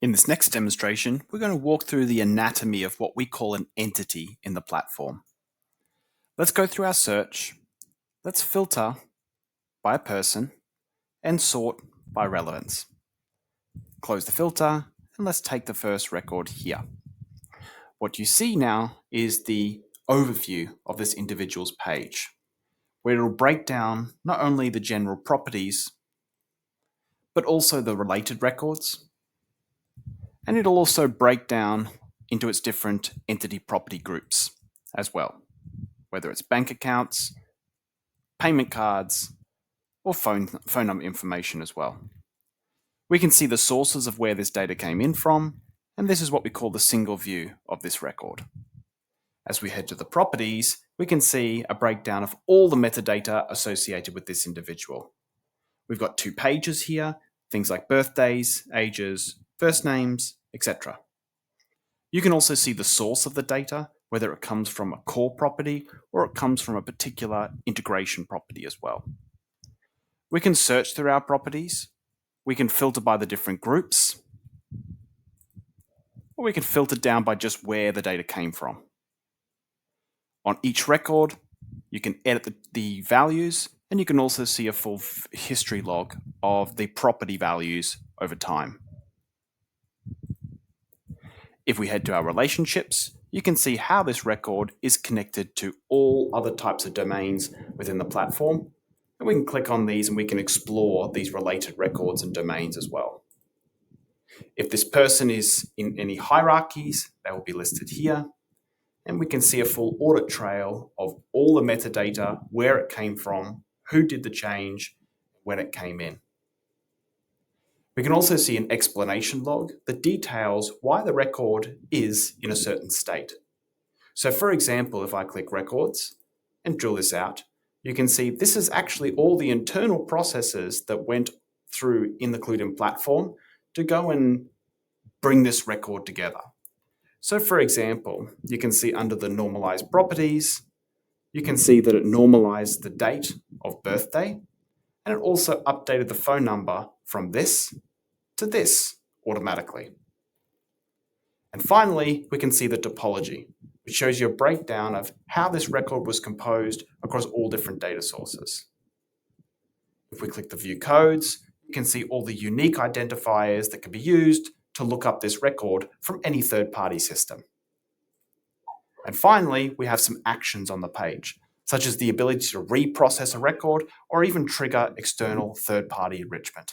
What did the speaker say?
In this next demonstration, we're going to walk through the anatomy of what we call an entity in the platform. Let's go through our search. Let's filter by a person and sort by relevance. Close the filter and let's take the first record here. What you see now is the overview of this individual's page, where it'll break down not only the general properties, but also the related records. And it'll also break down into its different entity property groups as well, whether it's bank accounts, payment cards, or phone number information as well. We can see the sources of where this data came in from, and this is what we call the single view of this record. As we head to the properties, we can see a breakdown of all the metadata associated with this individual. We've got 2 pages here, things like birthdays, ages, first names, etc. You can also see the source of the data, whether it comes from a core property or it comes from a particular integration property as well. We can search through our properties, we can filter by the different groups, or we can filter down by just where the data came from. On each record, you can edit the values, and you can also see a full history log of the property values over time. If we head to our relationships, you can see how this record is connected to all other types of domains within the platform. And we can click on these and we can explore these related records and domains as well. If this person is in any hierarchies, they will be listed here. And we can see a full audit trail of all the metadata, where it came from, who did the change, when it came in. We can also see an explanation log that details why the record is in a certain state. So for example, if I click records and drill this out, you can see this is actually all the internal processes that went through in the CluedIn platform to go and bring this record together. So for example, you can see under the normalized properties, you can see that it normalized the date of birthday, and it also updated the phone number from this to this automatically. And finally, we can see the topology, which shows you a breakdown of how this record was composed across all different data sources. If we click the view codes, you can see all the unique identifiers that can be used to look up this record from any third-party system. And finally, we have some actions on the page, such as the ability to reprocess a record or even trigger external third-party enrichment.